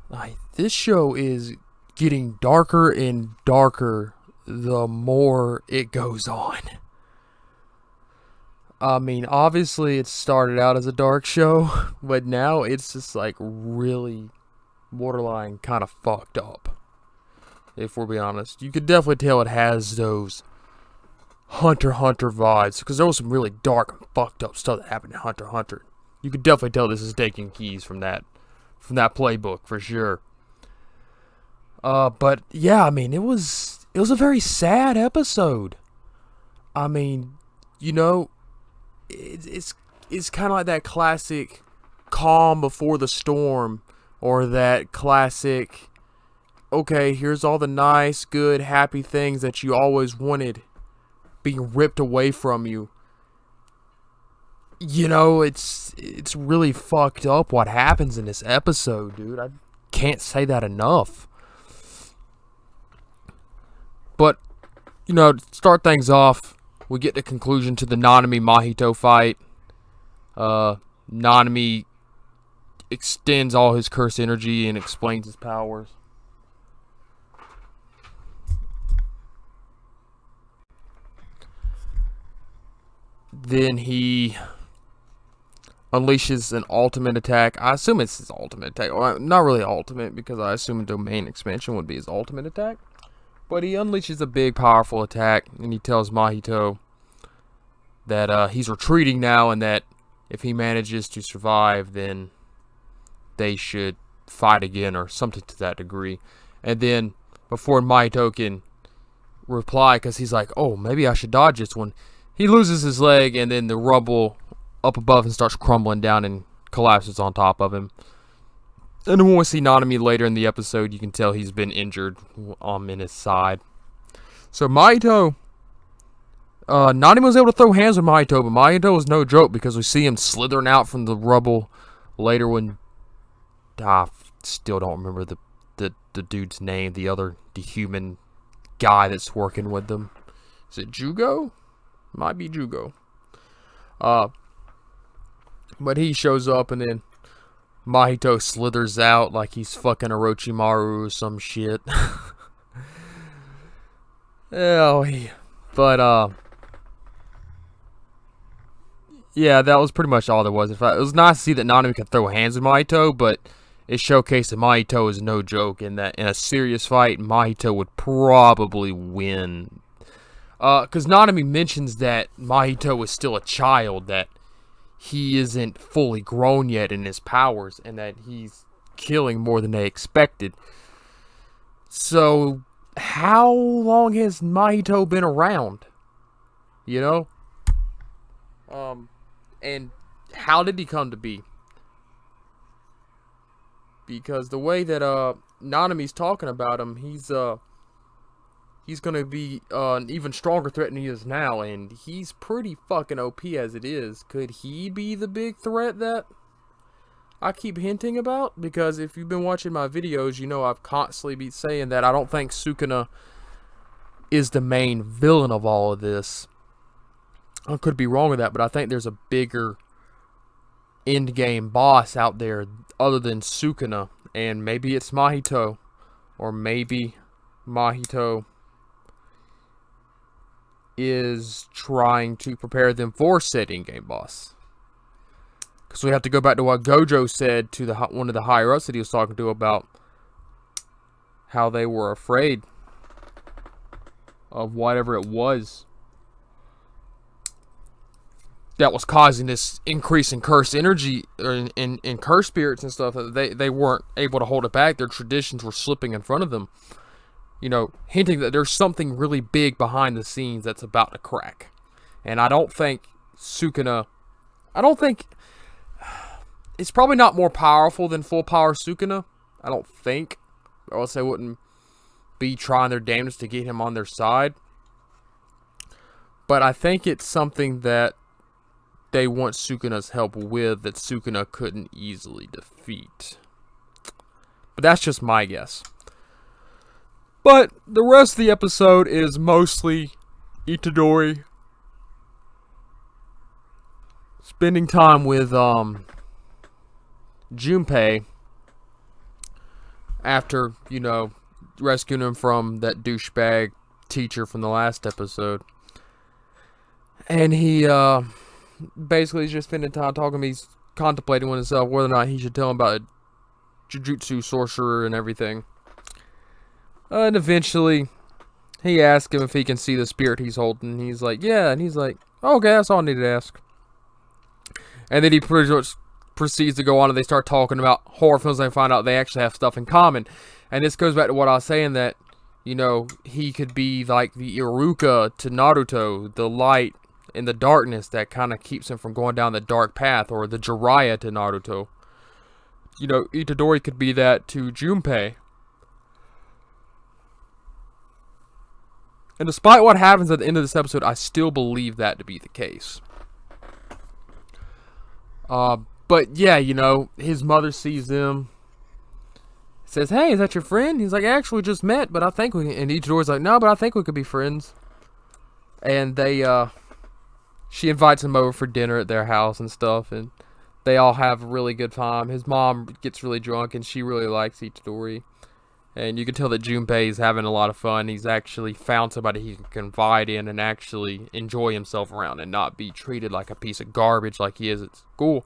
Like, this show is getting darker and darker the more it goes on. I mean, obviously it started out as a dark show, but now it's just like really borderline kind of fucked up. If we're being honest, you could definitely tell it has those Hunter x Hunter vibes because there was some really dark and fucked up stuff that happened in Hunter x Hunter. You could definitely tell this is taking keys from that playbook for sure. But yeah, I mean, it was a very sad episode. I mean, you know, it's kind of like that classic calm before the storm, or that classic, okay, here's all the nice, good, happy things that you always wanted being ripped away from you. It's really fucked up what happens in this episode, dude. I can't say that enough. But to start things off, we get the conclusion to the Nanami Mahito fight. Nanami extends all his curse energy and explains his powers. Then he unleashes an ultimate attack. I assume it's his ultimate attack. Well, not really ultimate, because I assume domain expansion would be his ultimate attack. But he unleashes a big, powerful attack, and he tells Mahito that he's retreating now, and that if he manages to survive, then they should fight again, or something to that degree. And then, before Mahito can reply, because he's like, oh, maybe I should dodge this one, he loses his leg, and then the rubble up above him starts crumbling down and collapses on top of him. And then when we see Nanami later in the episode, you can tell he's been injured in his side. So Mahito, Nanami was able to throw hands with Mahito, but Mahito was no joke, because we see him slithering out from the rubble later when, I still don't remember the dude's name, the human guy that's working with them. Is it Jugo? Might be Jugo. But he shows up, and then Mahito slithers out like he's fucking Orochimaru or some shit. But yeah, that was pretty much all there was. In fact, it was nice to see that Nanami could throw hands with Mahito, but it showcased that Mahito is no joke, and that in a serious fight, Mahito would probably win. Because Nanami mentions that Mahito is still a child, that he isn't fully grown yet in his powers, and that he's killing more than they expected. So, how long has Mahito been around? You know? And how did he come to be? Because the way that Nanami's talking about him, he's gonna be an even stronger threat than he is now, and he's pretty fucking OP as it is. Could he be the big threat that I keep hinting about? Because if you've been watching my videos, you know I've constantly been saying that I don't think Sukuna is the main villain of all of this. I could be wrong with that, but I think there's a bigger endgame boss out there other than Sukuna, and maybe it's Mahito, or maybe Mahito is trying to prepare them for said in-game boss. Because we have to go back to what Gojo said to one of the higher ups that he was talking to about how they were afraid of whatever it was that was causing this increase in curse energy, or in curse spirits and stuff. They weren't able to hold it back. Their traditions were slipping in front of them. Hinting that there's something really big behind the scenes that's about to crack. And I don't think it's probably not more powerful than full power Sukuna. I don't think. Or else they wouldn't be trying their damnedest to get him on their side. But I think it's something that they want Sukuna's help with, that Sukuna couldn't easily defeat. But that's just my guess. But the rest of the episode is mostly Itadori spending time with Junpei, after, rescuing him from that douchebag teacher from the last episode. And he basically is just spending time talking to me. He's contemplating with himself whether or not he should tell him about a Jujutsu sorcerer and everything. And eventually, he asks him if he can see the spirit he's holding. He's like, yeah. And he's like, okay, that's all I need to ask. And then he pretty much proceeds to go on, and they start talking about horror films, and they find out they actually have stuff in common. And this goes back to what I was saying, that, he could be like the Iruka to Naruto, the light in the darkness that kind of keeps him from going down the dark path, or the Jiraiya to Naruto. Itadori could be that to Junpei. And despite what happens at the end of this episode, I still believe that to be the case. But yeah, his mother sees them, says, hey, is that your friend? He's like, actually just met, but I think we can. And Itadori's like, no, but I think we could be friends. And she invites him over for dinner at their house and stuff, and they all have a really good time. His mom gets really drunk, and she really likes Itadori. And you can tell that Junpei is having a lot of fun. He's actually found somebody he can confide in and actually enjoy himself around and not be treated like a piece of garbage like he is at school.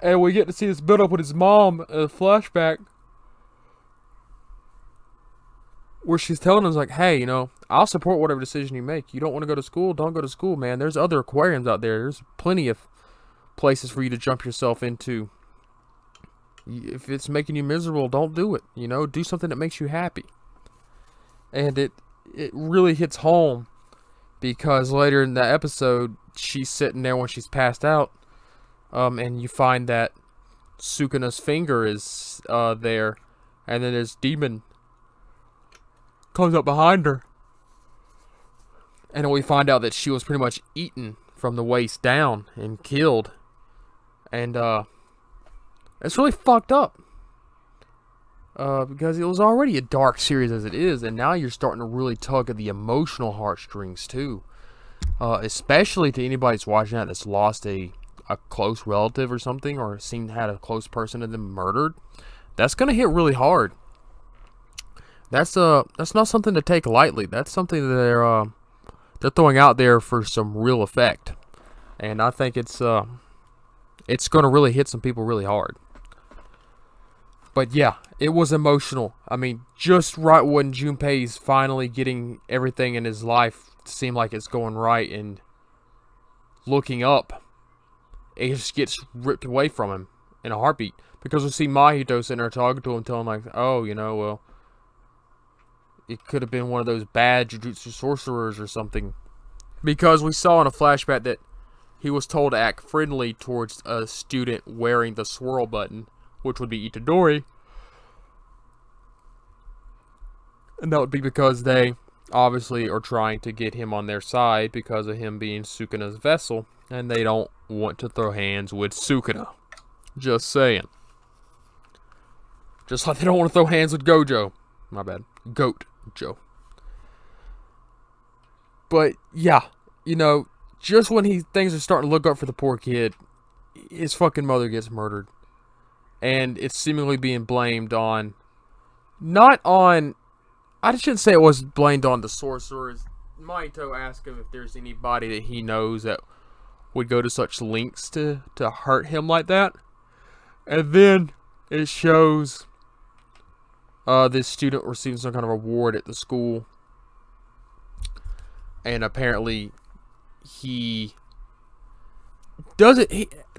And we get to see this build up with his mom in a flashback where she's telling him, like, hey, I'll support whatever decision you make. You don't want to go to school? Don't go to school, man. There's other aquariums out there. There's plenty of places for you to jump yourself into. If it's making you miserable, don't do it. Do something that makes you happy. And it really hits home, because later in the episode, she's sitting there when she's passed out, and you find that Sukuna's finger is there, and then this demon comes up behind her, and we find out that she was pretty much eaten from the waist down and killed. And it's really fucked up, because it was already a dark series as it is, and now you're starting to really tug at the emotional heartstrings too, especially to anybody that's watching that that's lost a close relative or something, or had a close person to them murdered. That's gonna hit really hard. That's not something to take lightly. That's something that they're throwing out there for some real effect, and I think it's gonna really hit some people really hard. But yeah, it was emotional. I mean, just right when Junpei's finally getting everything in his life to seem like it's going right and looking up, it just gets ripped away from him in a heartbeat. Because we see Mahito sitting there talking to him, telling him, like, oh, well, it could have been one of those bad Jujutsu sorcerers or something. Because we saw in a flashback that he was told to act friendly towards a student wearing the swirl button, which would be Itadori. And that would be because they obviously are trying to get him on their side because of him being Sukuna's vessel, and they don't want to throw hands with Sukuna. Just saying. Just like they don't want to throw hands with Gojo. My bad. Goat Joe. But yeah, just when things are starting to look up for the poor kid, his fucking mother gets murdered. And it's seemingly being blamed on, I shouldn't say it was blamed on the sorcerers. Mahito asked him if there's anybody that he knows that would go to such lengths to hurt him like that. And then it shows this student receiving some kind of award at the school. And apparently he doesn't,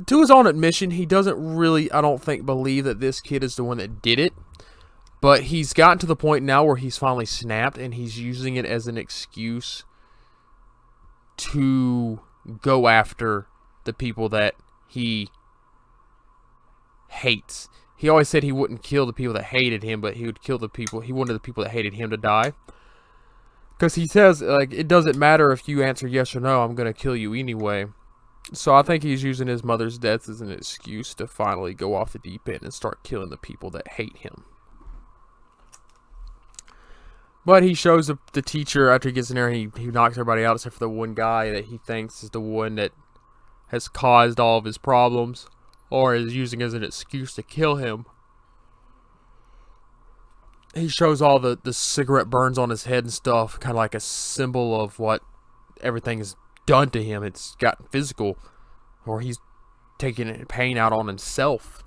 to his own admission, he doesn't really, I don't think, believe that this kid is the one that did it. But he's gotten to the point now where he's finally snapped, and he's using it as an excuse to go after the people that he hates. He always said he wouldn't kill the people that hated him, but he would kill the people, he wanted the people that hated him to die. Because he says, like, it doesn't matter if you answer yes or no, I'm going to kill you anyway. So I think he's using his mother's death as an excuse to finally go off the deep end and start killing the people that hate him. But he shows the teacher after he gets in there, and he knocks everybody out except for the one guy that he thinks is the one that has caused all of his problems, or is using as an excuse to kill him. he shows all the cigarette burns on his head and stuff, kind of like a symbol of what everything is done to him. It's gotten physical, or he's taking pain out on himself.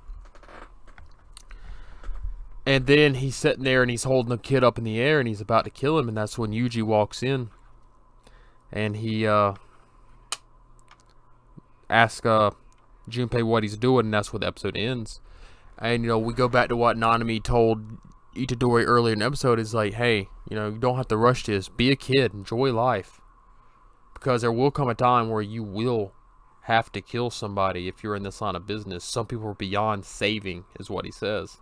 And then he's sitting there and he's holding the kid up in the air and he's about to kill him, and that's when Yuji walks in and he asks Junpei what he's doing, and that's where the episode ends. And we go back to what Nanami told Itadori earlier in the episode, is like, hey, you don't have to rush this. Be a kid, enjoy life, because there will come a time where you will have to kill somebody if you're in this line of business. Some people are beyond saving, is what he says.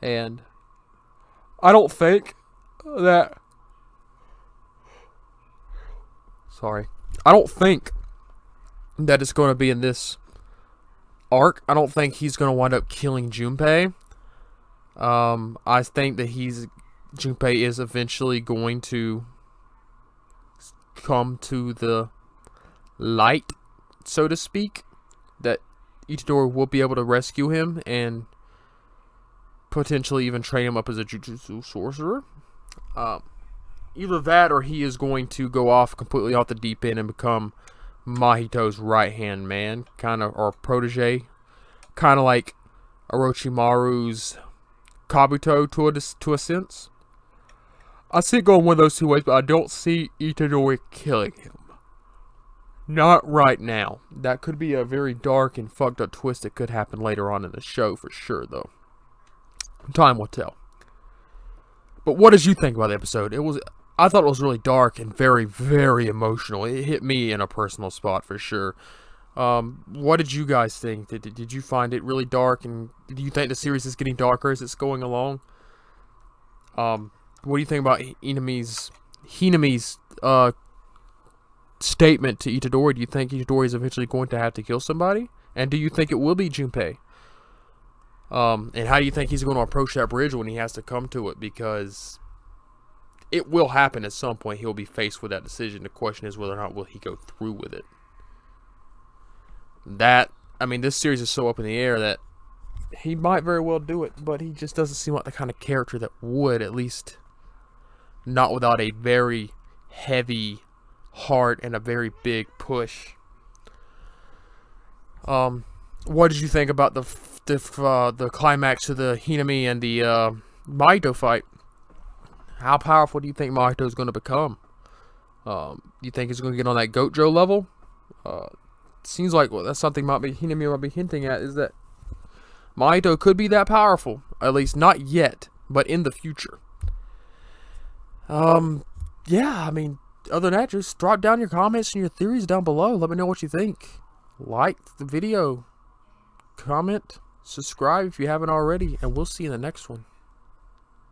And I don't think that it's going to be in this arc. I don't think he's going to wind up killing Junpei. I think that Junpei is eventually going to come to the light, so to speak, that Itadori will be able to rescue him and potentially even train him up as a Jujutsu sorcerer. Either that, or he is going to go off completely off the deep end and become Mahito's right-hand man, or protege, kind of like Orochimaru's Kabuto to a sense. I see it going one of those two ways, but I don't see Itadori killing him. Not right now. That could be a very dark and fucked up twist that could happen later on in the show for sure, though. Time will tell. But what did you think about the episode? I thought it was really dark and very, very emotional. It hit me in a personal spot for sure. What did you guys think? Did you find it really dark? And do you think the series is getting darker as it's going along? What do you think about Hinami's statement to Itadori? Do you think Itadori is eventually going to have to kill somebody? And do you think it will be Junpei? And how do you think he's going to approach that bridge when he has to come to it? Because it will happen at some point. He'll be faced with that decision. The question is whether or not will he go through with it. This series is so up in the air that he might very well do it, but he just doesn't seem like the kind of character that would, at least not without a very heavy heart and a very big push. What did you think about the climax of the Hinami and the Mahito fight? How powerful do you think Mahito is going to become? Do you think he's going to get on that Gojo level? Seems like that's something Hinami might be hinting at, is that Mahito could be that powerful. At least not yet, but in the future. Yeah, other than that, just drop down your comments and your theories down below. Let me know what you think. Like the video, comment, subscribe if you haven't already, and we'll see you in the next one.